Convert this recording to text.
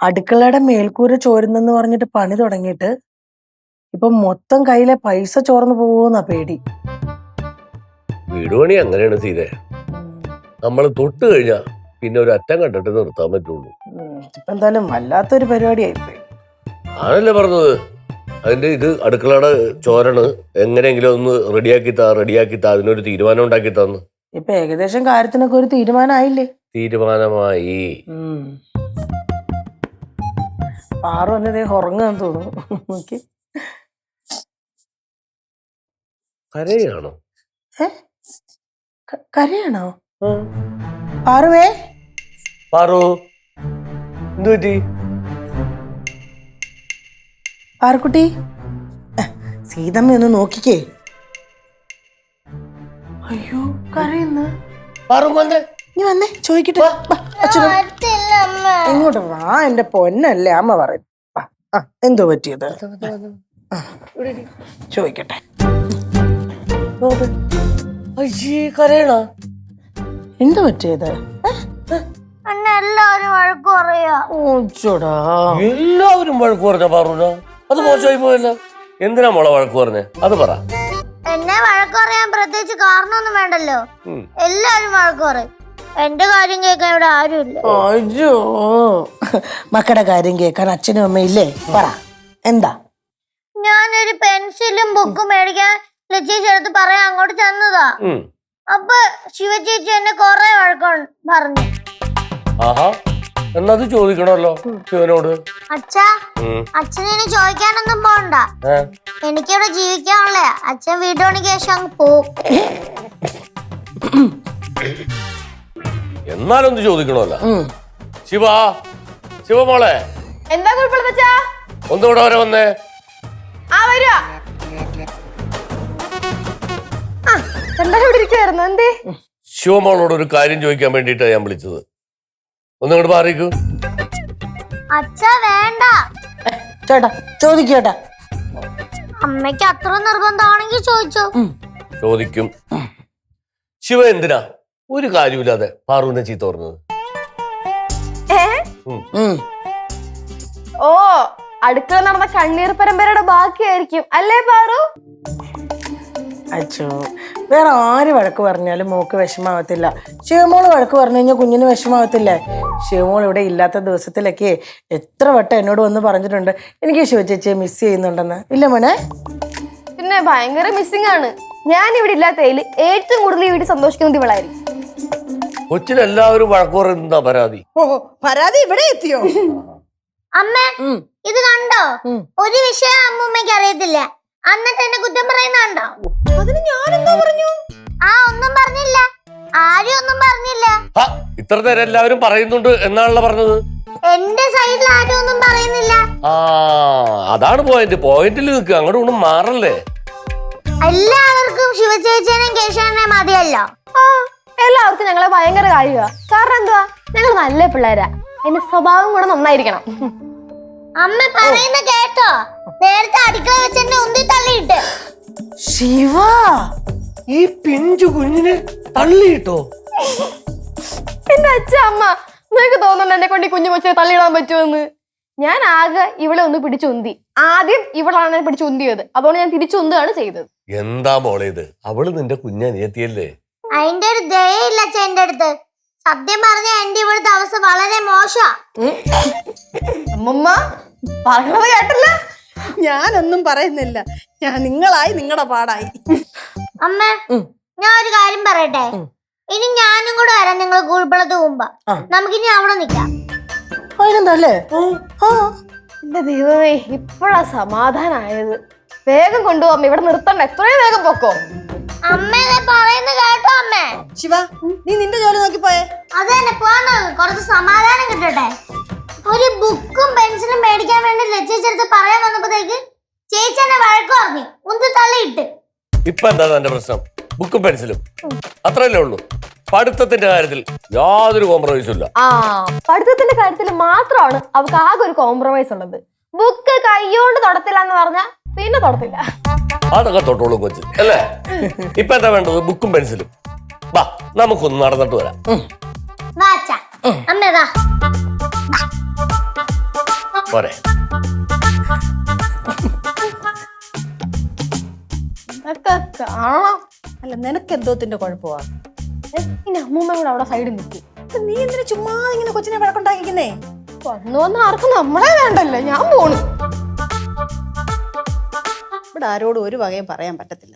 അടുക്കളയുടെ മേൽക്കൂര ചോരുന്നെന്ന് പറഞ്ഞിട്ട് പണി തുടങ്ങിയിട്ട് ഇപ്പൊ മൊത്തം കയ്യിലെ പൈസ ചോർന്നു പോവോന്നാ പേടി. വീട് പണി അങ്ങനെയാണ് സീതേ, നമ്മൾ തൊട്ട് കഴിഞ്ഞാ പിന്നെ ഒരു അറ്റം കണ്ടിട്ട് നിർത്താൻ പറ്റുള്ളൂ. ഇപ്പൊ എന്തായാലും വല്ലാത്തൊരു പരിപാടിയായിപ്പോയി. ആണല്ലേ പറഞ്ഞത്. അതിന്റെ ഇത് അടുക്കളയുടെ ചോരണ് എങ്ങനെയെങ്കിലും ഒന്ന് റെഡിയാക്കി അതിനൊരു തീരുമാനം ഉണ്ടാക്കി തന്നു. ഇപ്പൊ ഏകദേശം കാര്യത്തിനൊക്കെ ഒരു തീരുമാനമായില്ലേ? തീരുമാനമായി. പാറു എന്നെ ഉറങ്ങാന്ന് തോന്നുന്നു. കരയാണോ? കരയാണോ? പാറുവേ, പാറു എന്തു പറ്റി? പാറുക്കുട്ടി, സീതമ്മ ഒന്ന് നോക്കിക്കേ. അയ്യോ കരയുന്നു. നീ വന്നേ ചോദിക്കട്ടെ. ഇങ്ങോട്ട് വാ എന്റെ പൊന്നല്ലേ അമ്മ പറയും. എന്തോ പറ്റിയത് ചോദിക്കട്ടെ. കരയണോ? എന്തോ പറ്റിയത്? എല്ലാവരും വഴക്ക് പറയാ. എല്ലാവരും വഴക്ക് പറഞ്ഞ പറഞ്ഞ അത് മോശമായി പോയല്ലോ. എന്തിനാ മോളെ വഴക്ക് പറഞ്ഞേ അത് പറ. എന്നെ വഴക്ക് പറയാൻ പ്രത്യേകിച്ച് കാരണമൊന്നും വേണ്ടല്ലോ. എല്ലാരും വഴക്ക് പറയും. എന്റെ കാര്യം കേൾക്കാൻ ഇവിടെ ആരുമില്ല. അയ്യോ, മക്കളുടെ കാര്യം കേൾക്കാൻ അച്ഛനും അമ്മയില്ലേ? പറ എന്താ? ഞാനൊരു പെൻസിലും ബുക്കും മേടിക്കാൻ ലച്ചേച്ചി പറയാൻ അങ്ങോട്ട് ചെന്നതാ. അപ്പൊ ശിവചേച്ചി എന്നെ കൊറേ വഴക്കം പറഞ്ഞു. ആഹാ, എന്നത് ചോദിക്കണല്ലോ ശിവനോട്. അച്ഛനെ ചോദിക്കാനൊന്നും പോണ്ട. എനിക്കിവിടെ ജീവിക്കാനുള്ള അച്ഛൻ വീട് പണിക്ക് ശേഷം അങ്ങ് പോവും. എന്നാലൊന്ന് ചോദിക്കണല്ലോ. ശിവമോളെ എന്താ കുഴപ്പമില്ല ഒന്നുകൂടെ വരെ വന്നേ. ശിവമോളോട് ഒരു കാര്യം ചോദിക്കാൻ വേണ്ടിട്ടാ ഞാൻ വിളിച്ചത്. ഒന്നുകൂടെ മാറിക്കൂ. അച്ഛാ വേണ്ട ചേട്ടാ, ചോദിക്കേട്ടാ. അമ്മയ്ക്ക് അത്ര നിർബന്ധമാണെങ്കിൽ ചോദിച്ചോ. ചോദിക്കും. ശിവ എന്തിനാ ഒരു കാര്യമില്ലാതെ പാറുവിനെ ചീത്ത പറഞ്ഞത്? ഓ, അടുക്കള നടന്ന കണ്ണീർ പരമ്പരയുടെ ബാക്കിയായിരിക്കും അല്ലേ പാറു? അച്ഛോ, വേറെ ആര് വഴക്ക് പറഞ്ഞാലും മോക്ക് വിഷമാവത്തില്ല. ശിവമോള് വഴക്ക് പറഞ്ഞു കഴിഞ്ഞാൽ കുഞ്ഞിന് വിഷമാവത്തില്ലേ? ശിവമോൾ ഇവിടെ ഇല്ലാത്ത ദിവസത്തിലൊക്കെ എത്ര വട്ടം എന്നോട് വന്ന് പറഞ്ഞിട്ടുണ്ട് എനിക്ക് ശിവചേച്ചിയെ മിസ് ചെയ്യുന്നുണ്ടെന്ന്. ഇല്ല മോനെ? പിന്നെ ഭയങ്കര മിസ്സിംഗ് ആണ്. ഞാൻ ഇവിടെ ഇല്ലാത്തതിൽ ഏറ്റവും കൂടുതൽ ഈ വീട്ടിൽ സന്തോഷിക്കുന്നത് ഇവളായിരിക്കും. കൊച്ചിനെല്ലാവരും വഴക്ക് പറയുന്ന പരാതി. പരാതി ഇവിടെ എത്തിയോ? അമ്മ ഇത് കണ്ടോ? ഒരു വിഷയം അമ്മൂമ്മയ്ക്ക് അറിയത്തില്ല, എന്നിട്ട് എന്നെ കുറ്റം പറയുന്നുണ്ടോ? അതിന് ഞാനെന്തോ പറഞ്ഞു? ഒന്നും പറഞ്ഞില്ല, ആരും ഒന്നും പറഞ്ഞില്ല. ഇത്ര നേരം എല്ലാവരും പറയുന്നുണ്ട് എന്നാണല്ലോ പറഞ്ഞത്. എന്റെ സൈഡിൽ ആരും ഒന്നും പറയുന്നില്ല. അതാണ് പോയിന്റിൽ നിൽക്കുക, അങ്ങോട്ട് ഒന്നും മാറല്ലേ. എല്ലാവർക്കും ശിവചേച്ചനും കേശവനെ മതിയല്ലോ. എല്ലാവർക്കും ഞങ്ങളെ ഭയങ്കര കാര്യ. കാരണം എന്തുവാ, ഞങ്ങൾ നല്ല പിള്ളേരാ. അതിന്റെ സ്വഭാവം കൂടെ നന്നായിരിക്കണം. അമ്മ പറയുന്ന കേട്ടോ? നേരത്തെ അടുക്കള വെച്ചെന്നെ ഉന്തി തള്ളിയിട്ട്. ശിവ, ഈ പിഞ്ചു കുഞ്ഞിനെ തള്ളിയിട്ടോ? എന്റെ അമ്മ നിനക്ക് തോന്നുന്നുണ്ട് എന്നെ കൊണ്ട് ഈ കുഞ്ഞു കൊച്ചിനെ തള്ളിയിടാൻ പറ്റുമെന്ന്? ഞാൻ ആകെ ഇവളെ ഒന്ന് പിടിച്ചുന്തി. ആദ്യം ഇവളാണ് പിടിച്ചുന്തിയത്, അതുകൊണ്ട് ഞാൻ തിരിച്ചുന്താണ് ചെയ്തത്. എന്താ മോളെ ഇത്? അവള് നിന്റെ കുഞ്ഞനിയത്തിയല്ലേ? അതിന്റെ ഒരു ദയയില്ല എന്റെ അടുത്ത്. സത്യം പറഞ്ഞ എന്റെ ഇവിടുത്തെ അവസ്ഥ വളരെ മോശാ. അമ്മമ്മ പറഞ്ഞത് കേട്ടില്ല? ഞാനൊന്നും പറയുന്നില്ല, ഞാൻ നിങ്ങളായി നിങ്ങളുടെ പാടായി. അമ്മ, ഞാൻ ഒരു കാര്യം പറയട്ടെ. ഇനി ഞാനും കൂടെ വരാം നിങ്ങൾ കൂൾപ്പളത്ത് പോകുമ്പോ. നമുക്കിനി അവിടെ നിക്കാം. അതിനെന്തല്ലേ? എന്റെ ദൈവമേ, ഇപ്പഴാ സമാധാനായത്. വേഗം കൊണ്ടുപോകാം, ഇവിടെ നിർത്തണ്ട, എത്രയും വേഗം പൊക്കോ. അമ്മ പറയുന്ന കേട്ടോ? അമ്മേ ശിവ, നീ നിന്റെ ജോലി നോക്കി പോയേ. അത് തന്നെ പോകാൻ കുറച്ച് സമാധാനം കിട്ടട്ടെ. ഒരു ബുക്കും പെൻസിലും മേടിക്കാൻ വേണ്ടി ലച്ചേച്ചടുത്ത് പറയാൻ വന്നപ്പോഴത്തേക്ക് ചേച്ചി എന്നെ വഴക്ക് പറഞ്ഞു, ഉന്തി തള്ളിയിട്ട്. ഇപ്പൊ എന്താ എന്റെ പ്രശ്നം? ബുക്കും പെൻസിലും അത്രയല്ലേ ഉള്ളൂ. പഠിത്തത്തിന്റെ കാര്യത്തിൽ യാതൊരു കോംപ്രമൈസും ഇല്ല. പഠിത്തത്തിന്റെ കാര്യത്തിൽ മാത്രമാണ് അവർക്ക് ആകെ ഒരു കോംപ്രമൈസ് ഉള്ളത്. ബുക്ക് കൈയോണ്ട് തൊടത്തില്ല എന്ന് പറഞ്ഞാ പിന്നെ തൊടത്തില്ല. അതൊക്കെ തൊട്ടോളും കൊച്ച് അല്ലേ? ഇപ്പൊ എന്താ വേണ്ടത്? ബുക്കും പെൻസിലും. വാ, നമുക്കൊന്ന് നടന്നിട്ട് വരാം. അമ്മേതാ പോരെ. ഇതൊക്കെ കാണണം. അല്ല നിനക്ക് എന്തോത്തിന്റെ കുഴപ്പമാ? പിന്നെ അമ്മൂമ്മ കൂടെ അവിടെ സൈഡിൽ നിൽക്കും. നീ എന്തിനാ ചുമ്മാ ഇങ്ങനെ കൊച്ചിനെ വഴക്കുണ്ടാക്കിക്കുന്നേ? വന്ന് ആർക്കും നമ്മളെ വേണ്ടല്ലോ, ഞാൻ പോണു. ഇവിടെ ആരോടും ഒരു വകയും പറയാൻ പറ്റത്തില്ല.